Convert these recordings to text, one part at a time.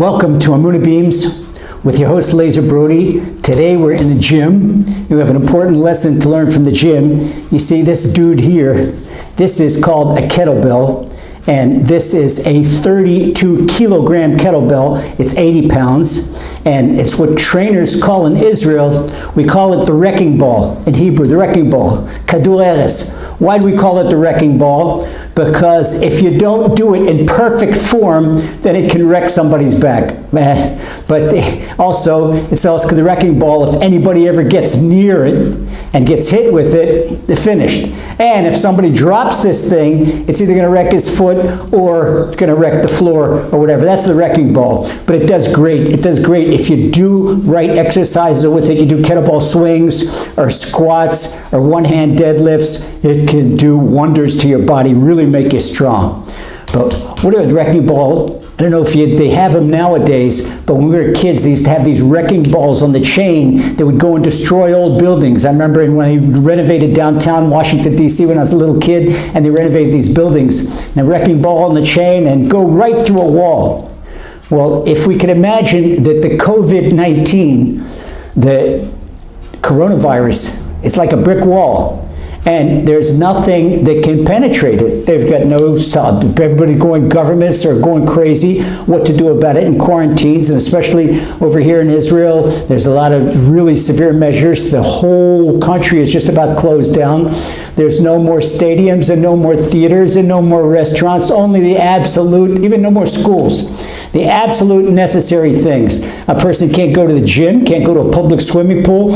Welcome to Amuna Beams with your host Laser Brody. Today we're in the gym. We have an important lesson to learn from the gym. You see this dude here, this is called a kettlebell, and this is a 32 kilogram kettlebell. It's 80 pounds, and it's what trainers call in Israel, we call it the wrecking ball. In Hebrew, the wrecking ball, kadur eres. Why do we call it the wrecking ball? Because if you don't do it in perfect form, then it can wreck somebody's back. But also, it's also the wrecking ball. If anybody ever gets near it and gets hit with it, they're finished. And if somebody drops this thing, it's either going to wreck his foot or it's going to wreck the floor or whatever. That's the wrecking ball. But it does great. It does great if you do right exercises with it. You do kettlebell swings or squats or one-hand deadlifts. It can do wonders to your body, really make you strong. But what are the wrecking ball? I don't know if they have them nowadays, but when we were kids, they used to have these wrecking balls on the chain that would go and destroy old buildings. I remember when I renovated downtown Washington, D.C. when I was a little kid, and they renovated these buildings, and a wrecking ball on the chain and go right through a wall. Well, if we could imagine that the COVID-19, the coronavirus, is like a brick wall, and there's nothing that can penetrate it. They've got no, everybody going, governments are going crazy what to do about it in quarantines, and especially over here in Israel, there's a lot of really severe measures. The whole country is just about closed down. There's no more stadiums and no more theaters and no more restaurants, only the absolute, even no more schools. The absolute necessary things. A person can't go to the gym, can't go to a public swimming pool,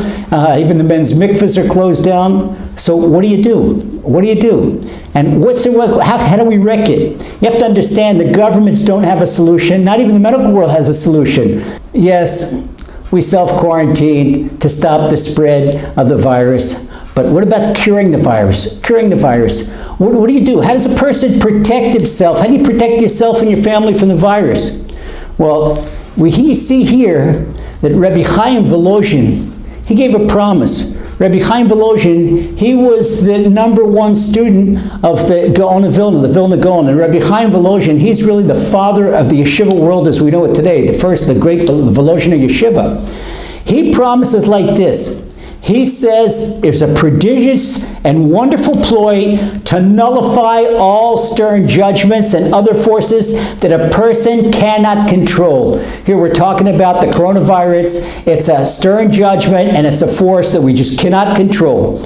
even the men's mikvahs are closed down. So what do you do? What do you do? And how do we wreck it? You have to understand the governments don't have a solution. Not even the medical world has a solution. Yes, we self-quarantine to stop the spread of the virus. But what about curing the virus? Curing the virus. What do you do? How does a person protect himself? How do you protect yourself and your family from the virus? Well, we see here that Rabbi Chaim Volozhin, he gave a promise. Rabbi Chaim Volozhin, he was the #1 student of the Gaon of Vilna, the Vilna Gaon. And Rabbi Chaim Volozhin, he's really the father of the yeshiva world as we know it today, the great Volozhin yeshiva. He promises like this. He says there's a prodigious and wonderful ploy to nullify all stern judgments and other forces that a person cannot control. Here we're talking about the coronavirus. It's a stern judgment and it's a force that we just cannot control.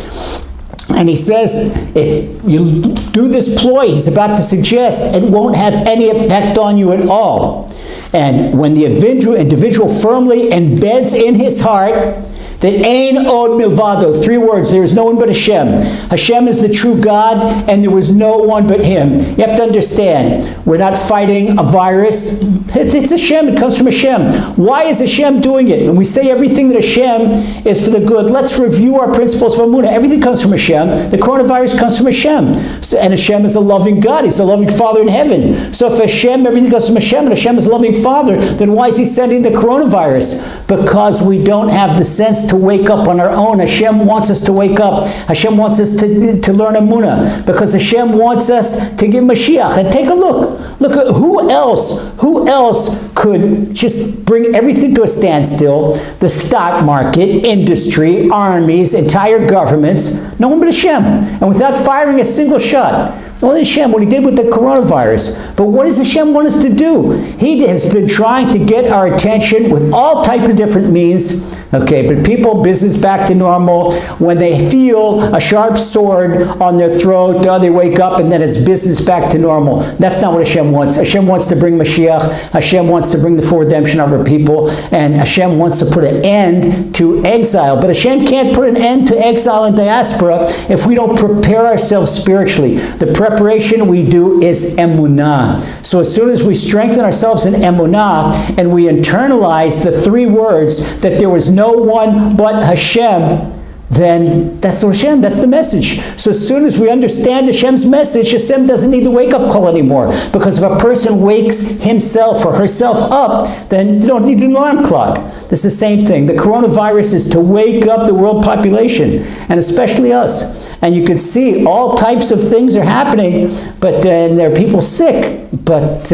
And he says, if you do this ploy, he's about to suggest, it won't have any effect on you at all. And when the individual firmly embeds in his heart that Ein Od Milvado, 3 words, there is no one but Hashem. Hashem is the true God, and there was no one but Him. You have to understand, we're not fighting a virus. It's Hashem, it comes from Hashem. Why is Hashem doing it? When we say everything that Hashem is for the good, let's review our principles of Amunah. Everything comes from Hashem. The coronavirus comes from Hashem. And Hashem is a loving God. He's a loving Father in heaven. So if Hashem, everything comes from Hashem, and Hashem is a loving Father, then why is He sending the coronavirus? Because we don't have the sense to wake up on our own. Hashem wants us to wake up. Hashem wants us to learn Amunah, because Hashem wants us to give Mashiach. And take a look. Look at who else could just bring everything to a standstill? The stock market, industry, armies, entire governments. No one but Hashem. And without firing a single shot. Only Hashem, what He did with the coronavirus. But what does Hashem want us to do? He has been trying to get our attention with all types of different means. Okay, but people, business back to normal. When they feel a sharp sword on their throat, they wake up and then it's business back to normal. That's not what Hashem wants. Hashem wants to bring Mashiach. Hashem wants to bring the full redemption of our people. And Hashem wants to put an end to exile. But Hashem can't put an end to exile and diaspora if we don't prepare ourselves spiritually. The preparation we do is emunah. So as soon as we strengthen ourselves in emunah and we internalize the 3 words that there was no one but Hashem, then that's Hashem, that's the message. So as soon as we understand Hashem's message, Hashem doesn't need the wake-up call anymore. Because if a person wakes himself or herself up, then they don't need an alarm clock. It's the same thing. The coronavirus is to wake up the world population, and especially us. And you can see all types of things are happening, but then there are people sick. But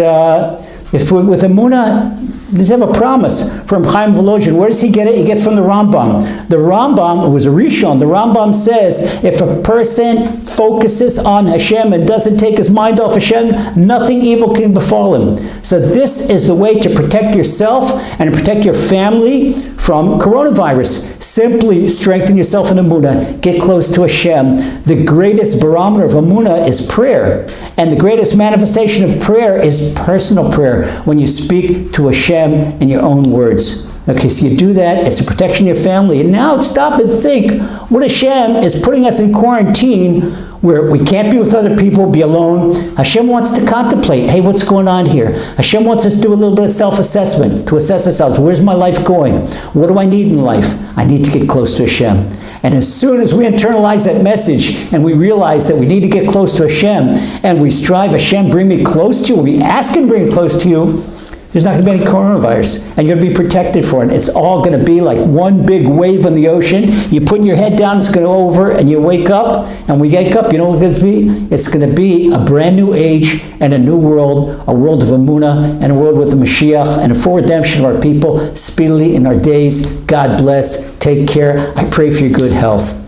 if we're with Amunah, Does have a promise from Chaim Volozhin. Where does he get it? He gets from the Rambam. The Rambam, who was a Rishon, the Rambam says, if a person focuses on Hashem and doesn't take his mind off Hashem, nothing evil can befall him. So this is the way to protect yourself and to protect your family from coronavirus. Simply strengthen yourself in Emunah. Get close to Hashem. The greatest barometer of Emunah is prayer. And the greatest manifestation of prayer is personal prayer, when you speak to Hashem in your own words. Okay, so you do that, it's a protection of your family. And now stop and think, what Hashem is putting us in quarantine where we can't be with other people, be alone. Hashem wants to contemplate, hey, what's going on here? Hashem wants us to do a little bit of self-assessment, to assess ourselves. Where's my life going? What do I need in life? I need to get close to Hashem. And as soon as we internalize that message and we realize that we need to get close to Hashem and we strive, Hashem, bring me close to you, we ask Him to bring me close to you, there's not going to be any coronavirus, and you're going to be protected for it. It's all going to be like one big wave in the ocean. You put your head down, it's going to over, and you wake up, and we wake up, you know what it's going to be? It's going to be a brand new age and a new world, a world of Emunah, and a world with the Mashiach, and a full redemption of our people speedily in our days. God bless. Take care. I pray for your good health.